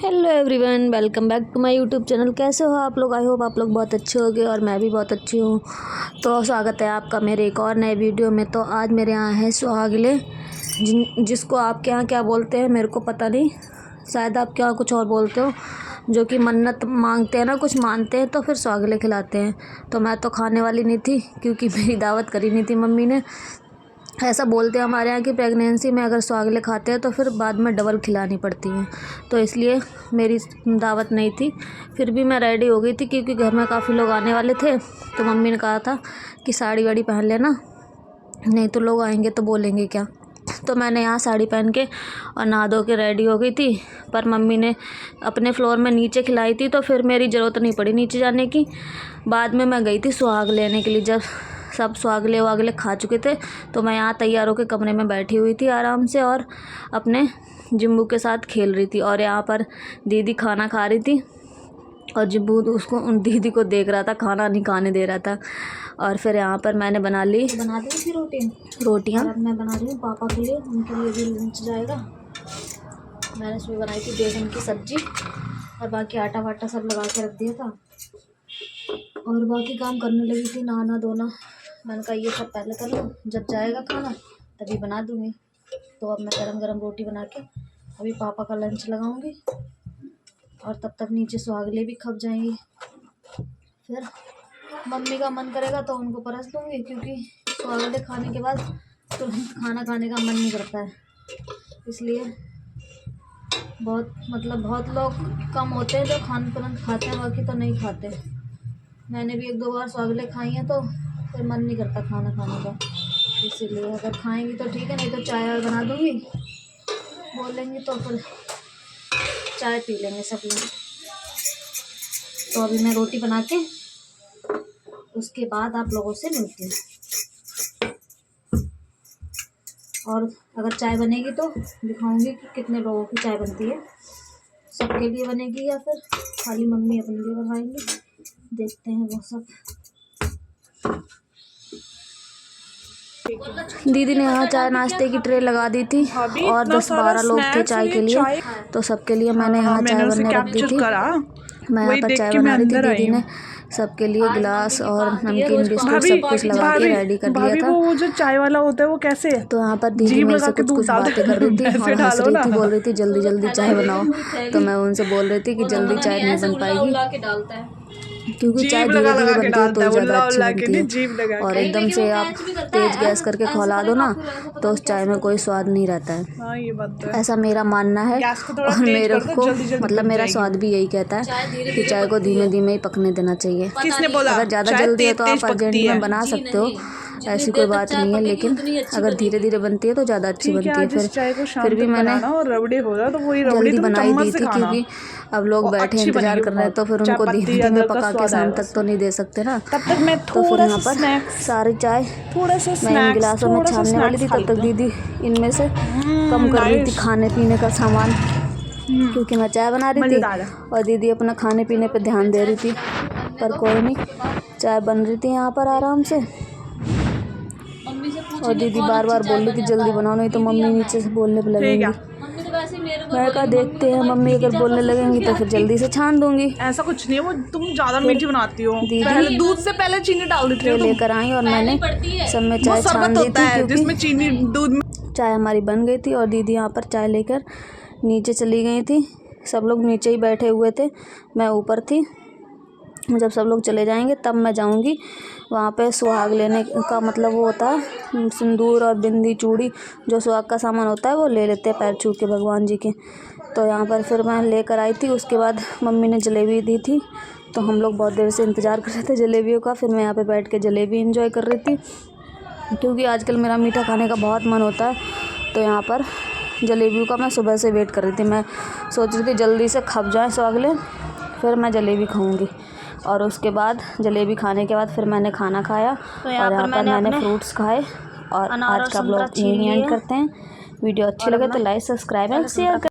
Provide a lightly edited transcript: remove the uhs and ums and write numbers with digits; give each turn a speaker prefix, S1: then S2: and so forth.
S1: Hello everyone, welcome back to my YouTube channel. कैसे हो आप लोग? आई होप आप लोग बहुत अच्छे होंगे और मैं भी बहुत अच्छी हूँ। तो स्वागत है आपका मेरे एक और नए वीडियो में। तो आज मेरे यहाँ है सुहागले, जिसको आपके यहाँ क्या बोलते हैं मेरे को पता नहीं, शायद आपके यहाँ कुछ और बोलते हो। जो कि मन्नत मांगते हैं ना, कुछ मानते हैं तो फिर सुहागले खिलाते हैं। तो मैं तो खाने वाली नहीं थी क्योंकि मेरी दावत करी नहीं थी मम्मी ने। ऐसा बोलते हैं हमारे यहाँ कि प्रेगनेंसी में अगर सुहागले खाते हैं तो फिर बाद में डबल खिलानी पड़ती है। तो इसलिए मेरी दावत नहीं थी। फिर भी मैं रेडी हो गई थी क्योंकि घर में काफ़ी लोग आने वाले थे। तो मम्मी ने कहा था कि साड़ी वाड़ी पहन लेना, नहीं तो लोग आएंगे तो बोलेंगे क्या। तो मैंने यहाँ साड़ी पहन के और नहा धो के रेडी हो गई थी। पर मम्मी ने अपने फ्लोर में नीचे खिलाई थी तो फिर मेरी ज़रूरत नहीं पड़ी नीचे जाने की। बाद में मैं गई थी सुहाग लेने के लिए। जब सब सुहागले वागले खा चुके थे तो मैं यहाँ तैयार होकर कमरे में बैठी हुई थी आराम से और अपने जिम्बू के साथ खेल रही थी। और यहाँ पर दीदी खाना खा रही थी और जिम्बू उसको उन दीदी को देख रहा था, खाना नहीं खाने दे रहा था। और फिर यहाँ पर मैंने बना दी थी रोटियाँ मैं बना रही हूँ पापा के लिए, उनके लिए भी लंच जाएगा। मैंने सुबह बनाई थी बेसन की सब्जी और बाकी आटा वाटा सब लगा के रख दिया था और बाकी काम करने लगी थी, नहाना धोना। मैंने कहा ये सब पहले कर लो, जब जाएगा खाना तभी बना दूँगी। तो अब मैं गरम गरम रोटी बना के अभी पापा का लंच लगाऊंगी और तब तक नीचे सुहागले भी खप जाएंगी। फिर मम्मी का मन करेगा तो उनको परस दूँगी क्योंकि सुहागले खाने के बाद तुरंत खाना खाने का मन नहीं करता है। इसलिए बहुत लोग कम होते हैं जो खाना तुरंत खाते हैं, बाकी तो नहीं खाते। मैंने भी 1-2 बार सुहागले खाई हैं तो फिर मन नहीं करता खाना खाने का। इसीलिए अगर खाएंगी तो ठीक है, नहीं तो चाय बना दूँगी, बोलेंगी तो फिर चाय पी लेंगे सब लोग। तो अभी मैं रोटी बना के उसके बाद आप लोगों से मिलती हूँ। और अगर चाय बनेगी तो दिखाऊंगी कि कितने लोगों की चाय बनती है, सबके लिए बनेगी या फिर खाली मम्मी अपने लिए बनाएंगी, देखते हैं वो सब। दीदी ने यहाँ चाय नाश्ते की ट्रे लगा दी थी और 10-12 लोग थे चाय के लिए। तो सबके लिए मैंने यहाँ चाय बनने रख दी थी। मैं यहाँ पर चाय बना रही थी, दीदी ने सबके लिए गिलास और नमकीन बिस्कुट सब कुछ लगा के रेडी कर दिया था।
S2: वो जो चाय वाला होता है वो कैसे है?
S1: तो यहाँ पर दीदी मेरे से कुछ बातें कर रही थी और हंस रही थी, बोल रही थी जल्दी जल्दी चाय बनाओ। तो मैं उनसे बोल रही थी कि जल्दी चाय नहीं बन पाएगी क्योंकि चाय धीरे धीरे बनती है तो ज़्यादा अच्छी बनती है। और एकदम से आप तेज़ गैस करके खौला दो ना तो उस चाय में कोई स्वाद नहीं रहता है।
S2: ये बात तो है।
S1: ऐसा मेरा मानना है और मेरे को मतलब मेरा स्वाद भी यही कहता है कि चाय को धीमे धीमे ही पकने देना चाहिए।
S2: किसने बोला?
S1: अगर ज़्यादा जल्दी है तो आप अर्जेंट में बना सकते हो, ऐसी कोई बात नहीं है, लेकिन अगर धीरे धीरे बनती है तो ज़्यादा अच्छी बनती है। फिर भी मैंने जल्दी बनाई दी थी क्योंकि अब लोग बैठे इंतजार कर रहे हैं तो फिर उनको धीमे धीमे पका के शाम तक तो नहीं दे सकते ना। तो फिर यहाँ पर सारी चाय मैं इन गिलासों में छानने वाली थी, तब तक दीदी इनमें से कम कर रही थी खाने पीने का सामान क्योंकि मैं चाय बना रही थी और दीदी अपना खाने पीने पे ध्यान दे रही थी। पर कोई नहीं, चाय बन रही थी यहाँ पर आराम से और दीदी बार बार बोल रही थी जल्दी बनाओ नहीं तो मम्मी नीचे से बोलने पे लगेंगी। मैं कहा देखते हैं, मम्मी अगर बोलने लगेंगी तो फिर जल्दी से छान दूंगी।
S2: ऐसा कुछ नहीं है, वो तुम ज्यादा मीठी बनाती हो। दीदी दूध से पहले चीनी डाल देती हो
S1: लेकर आई और मैंने सब में चाय छान दी थी
S2: जिसमें चीनी दूध।
S1: चाय हमारी बन गई थी और दीदी यहाँ पर चाय लेकर नीचे चली गई थी। सब लोग नीचे ही बैठे हुए थे, मैं ऊपर थी। जब सब लोग चले जाएंगे तब मैं जाऊंगी वहाँ पे सुहाग लेने का। मतलब वो होता है सिंदूर और बिंदी चूड़ी, जो सुहाग का सामान होता है वो ले लेते हैं पैर छू के भगवान जी के। तो यहाँ पर फिर मैं लेकर आई थी। उसके बाद मम्मी ने जलेबी दी थी तो हम लोग बहुत देर से इंतज़ार कर रहे थे जलेबियों का। फिर मैं यहाँ पे बैठ के जलेबी इंजॉय कर रही थी क्योंकि आजकल मेरा मीठा खाने का बहुत मन होता है। तो यहाँ पर जलेबियों का मैं सुबह से वेट कर रही थी। मैं सोच रही थी जल्दी से खप जाए सुहागले, फिर मैं जलेबी खाऊंगी। और उसके बाद जलेबी खाने के बाद फिर मैंने खाना खाया और यहाँ पर मैंने फ्रूट्स खाए। और आज का ब्लॉग यहीं एंड करते हैं। वीडियो अच्छी लगे तो लाइक, सब्सक्राइब एंड शेयर।